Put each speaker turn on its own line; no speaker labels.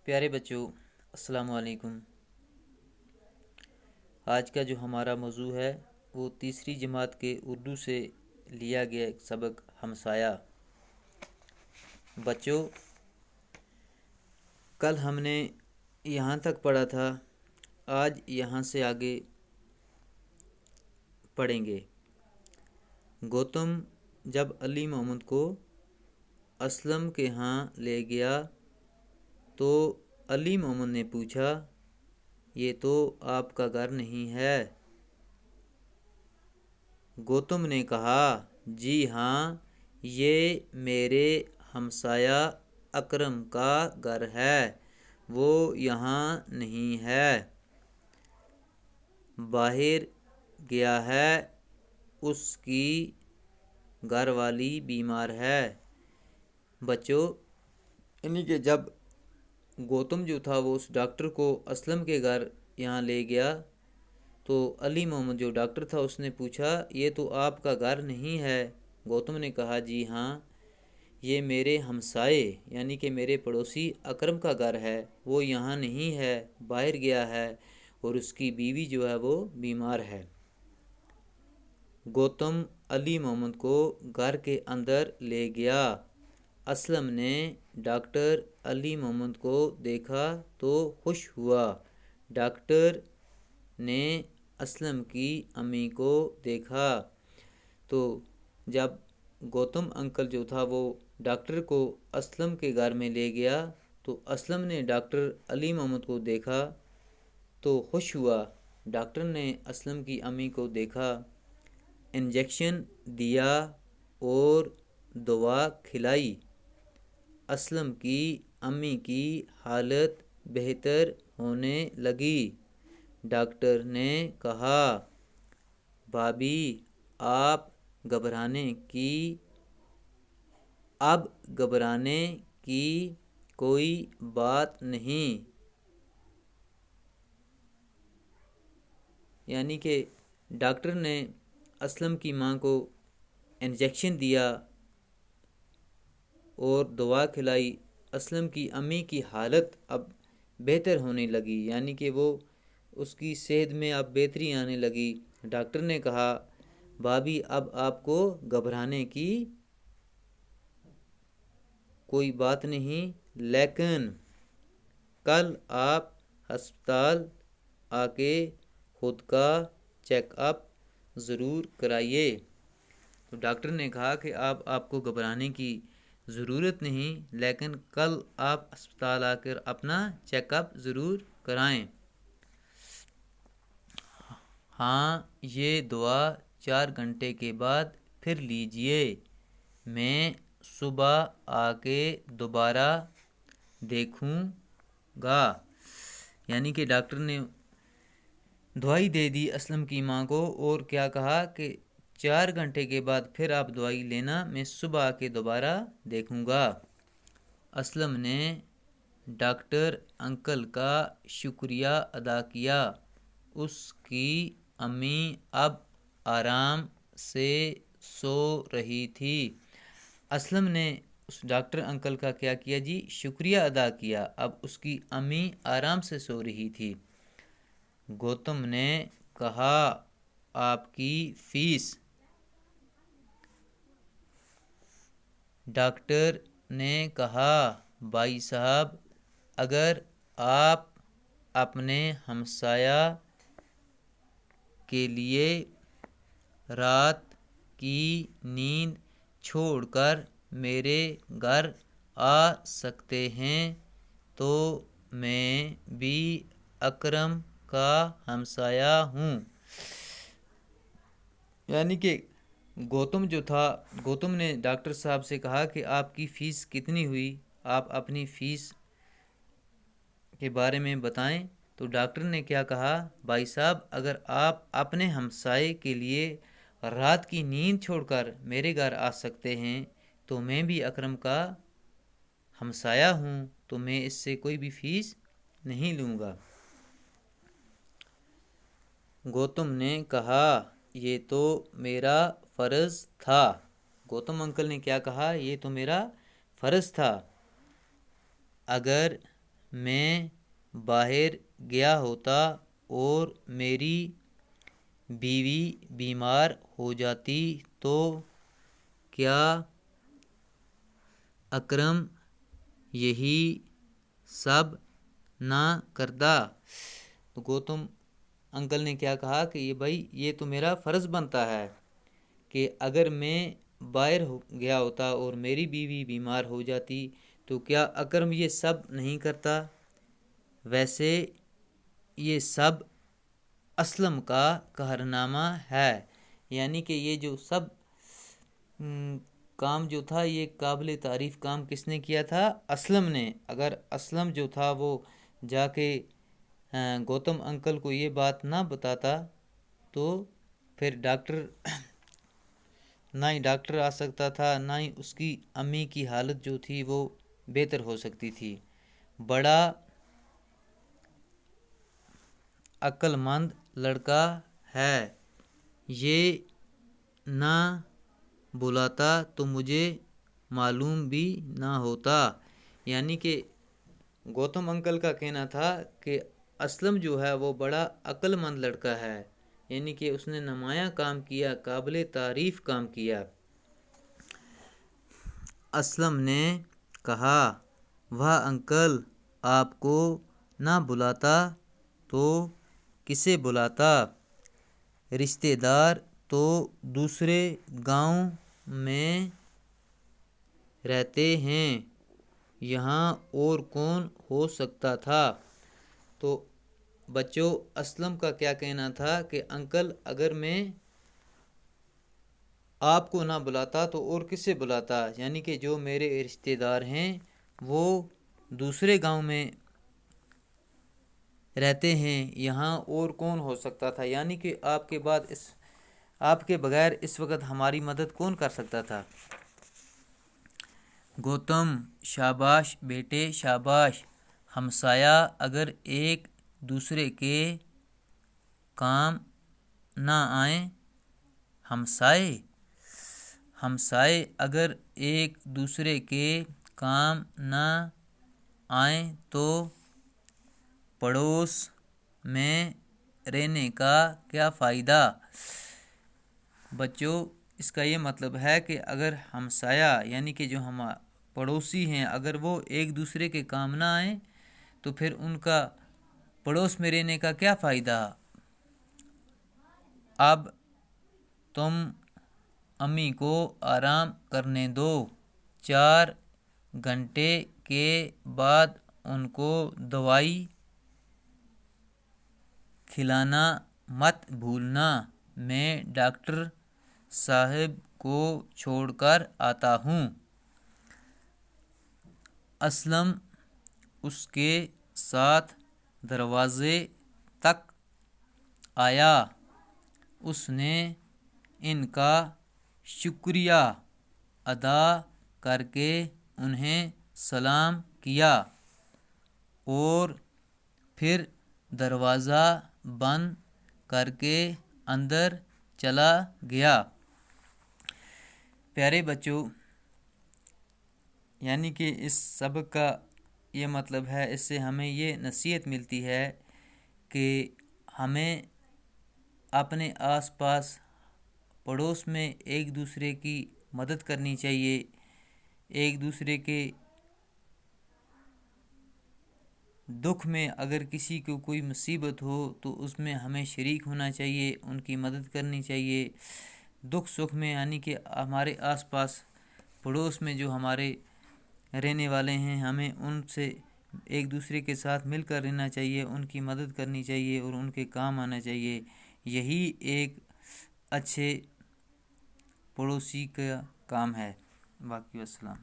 پیارے بچوں، السلام علیکم۔ آج کا جو ہمارا موضوع ہے وہ تیسری جماعت کے اردو سے لیا گیا ایک سبق ہمسایہ۔ بچوں، کل ہم نے یہاں تک پڑھا تھا، آج یہاں سے آگے پڑھیں گے۔ گوتم جب علی محمد کو اسلم کے ہاں لے گیا تو علی محمد نے پوچھا، یہ تو آپ کا گھر نہیں ہے؟ گوتم نے کہا، جی ہاں، یہ میرے ہمسایہ اکرم کا گھر ہے، وہ یہاں نہیں ہے، باہر گیا ہے، اس کی گھر والی بیمار ہے۔ بچوں، یعنی کہ جب گوتم جو تھا وہ اس ڈاکٹر کو اسلم کے گھر یہاں لے گیا تو علی محمد جو ڈاکٹر تھا اس نے پوچھا، یہ تو آپ کا گھر نہیں ہے؟ گوتم نے کہا، جی ہاں، یہ میرے ہمسائے یعنی کہ میرے پڑوسی اکرم کا گھر ہے، وہ یہاں نہیں ہے، باہر گیا ہے اور اس کی بیوی جو ہے وہ بیمار ہے۔ گوتم علی محمد کو گھر کے اندر لے گیا۔ اسلم نے ڈاکٹر علی محمد کو دیکھا تو خوش ہوا۔ ڈاکٹر نے اسلم کی امی کو دیکھا تو جب گوتم انکل جو تھا وہ ڈاکٹر کو اسلم کے گھر میں لے گیا تو اسلم نے ڈاکٹر علی محمد کو دیکھا تو خوش ہوا۔ ڈاکٹر نے اسلم کی امی کو دیکھا، انجیکشن دیا اور دوا کھلائی۔ اسلم کی امی کی حالت بہتر ہونے لگی۔ ڈاکٹر نے کہا، بھابی، اب گھبرانے کی کوئی بات نہیں۔ یعنی کہ ڈاکٹر نے اسلم کی ماں کو انجیکشن دیا اور دوا کھلائی۔ اسلم کی امی کی حالت اب بہتر ہونے لگی، یعنی کہ وہ اس کی صحت میں اب بہتری آنے لگی۔ ڈاکٹر نے کہا، بھابی، اب آپ کو گھبرانے کی کوئی بات نہیں، لیکن کل آپ ہسپتال آ کے خود کا چیک اپ ضرور کرائیے۔ تو ڈاکٹر نے کہا کہ آپ کو گھبرانے کی ضرورت نہیں، لیکن کل آپ ہسپتال آ کر اپنا چیک اپ ضرور کرائیں۔ ہاں، یہ دوا 4 گھنٹے کے بعد پھر لیجئے، میں صبح آ کے دوبارہ دیکھوں گا۔ یعنی کہ ڈاکٹر نے دوائی دے دی اسلم کی ماں کو اور کیا کہا کہ 4 گھنٹے کے بعد پھر آپ دوائی لینا، میں صبح آ کے دوبارہ دیکھوں گا۔ اسلم نے ڈاکٹر انکل کا شکریہ ادا کیا۔ اس کی امی اب آرام سے سو رہی تھی۔ اسلم نے اس ڈاکٹر انکل کا کیا کیا جی؟ شکریہ ادا کیا۔ اب اس کی امی آرام سے سو رہی تھی۔ گوتم نے کہا، آپ کی فیس؟ ڈاکٹر نے کہا، بھائی صاحب، اگر آپ اپنے ہمسایہ کے لیے رات کی نیند چھوڑ کر میرے گھر آ سکتے ہیں تو میں بھی اکرم کا ہمسایہ ہوں۔ یعنی کہ گوتم نے ڈاکٹر صاحب سے کہا کہ آپ کی فیس کتنی ہوئی، آپ اپنی فیس کے بارے میں بتائیں۔ تو ڈاکٹر نے کیا کہا، بھائی صاحب، اگر آپ اپنے ہمسائے کے لیے رات کی نیند چھوڑ کر میرے گھر آ سکتے ہیں تو میں بھی اکرم کا ہمسایہ ہوں، تو میں اس سے کوئی بھی فیس نہیں لوں گا۔ گوتم نے کہا، یہ تو میرا فرض تھا۔ گوتم انکل نے کیا کہا؟ یہ تو میرا فرض تھا۔ اگر میں باہر گیا ہوتا اور میری بیوی بیمار ہو جاتی تو کیا اکرم یہی سب نہ کرتا؟ تو گوتم انکل نے کیا کہا کہ یہ تو میرا فرض بنتا ہے کہ اگر میں باہر گیا ہوتا اور میری بیوی بیمار ہو جاتی تو کیا اکرم یہ سب نہیں کرتا؟ ویسے یہ سب اسلم کا قہرنامہ ہے، یعنی کہ یہ جو سب کام جو تھا یہ قابل تعریف کام کس نے کیا تھا؟ اسلم نے۔ اگر اسلم جو تھا وہ جا کے گوتم انکل کو یہ بات نہ بتاتا تو پھر نہ ہی ڈاکٹر آ سکتا تھا، نہ ہی اس کی امی کی حالت جو تھی وہ بہتر ہو سکتی تھی۔ بڑا عقل مند لڑکا ہے، یہ نہ بلاتا تو مجھے معلوم بھی نہ ہوتا۔ یعنی کہ گوتم انکل کا کہنا تھا کہ اسلم جو ہے وہ بڑا عقل مند لڑکا ہے، یعنی کہ اس نے نمایاں کام کیا، قابل تعریف کام کیا۔ اسلم نے کہا، واہ انکل، آپ کو نہ بلاتا تو کسے بلاتا؟ رشتے دار تو دوسرے گاؤں میں رہتے ہیں، یہاں اور کون ہو سکتا تھا؟ تو بچوں، اسلم کا کیا کہنا تھا کہ انکل اگر میں آپ کو نہ بلاتا تو اور کسے بلاتا؟ یعنی کہ جو میرے رشتے دار ہیں وہ دوسرے گاؤں میں رہتے ہیں، یہاں اور کون ہو سکتا تھا؟ یعنی کہ آپ کے بغیر اس وقت ہماری مدد کون کر سکتا تھا؟ گوتم، شاباش بیٹے شاباش، ہمسایہ اگر ایک دوسرے کے کام نہ آئیں، ہمسائے اگر ایک دوسرے کے کام نہ آئیں تو پڑوس میں رہنے کا کیا فائدہ؟ بچوں، اس کا یہ مطلب ہے کہ اگر ہمسایہ یعنی کہ جو ہم پڑوسی ہیں اگر وہ ایک دوسرے کے کام نہ آئیں تو پھر ان کا پڑوس میں رہنے کا کیا فائدہ؟ اب تم امی کو آرام کرنے دو، 4 گھنٹے کے بعد ان کو دوائی کھلانا مت بھولنا، میں ڈاکٹر صاحب کو چھوڑ کر آتا ہوں۔ اسلم اس کے ساتھ دروازے تک آیا، اس نے ان کا شکریہ ادا کر کے انہیں سلام کیا اور پھر دروازہ بند کر کے اندر چلا گیا۔ پیارے بچوں، یعنی کہ اس سبق کا یہ مطلب ہے، اس سے ہمیں یہ نصیحت ملتی ہے کہ ہمیں اپنے آس پاس پڑوس میں ایک دوسرے کی مدد کرنی چاہیے، ایک دوسرے کے دکھ میں اگر کسی کو کوئی مصیبت ہو تو اس میں ہمیں شریک ہونا چاہیے، ان کی مدد کرنی چاہیے۔ دکھ سکھ میں یعنی کہ ہمارے آس پاس پڑوس میں جو ہمارے رہنے والے ہیں ہمیں ان سے ایک دوسرے کے ساتھ مل کر رہنا چاہیے، ان کی مدد کرنی چاہیے اور ان کے کام آنا چاہیے۔ یہی ایک اچھے پڑوسی کا کام ہے۔ باقی السلام۔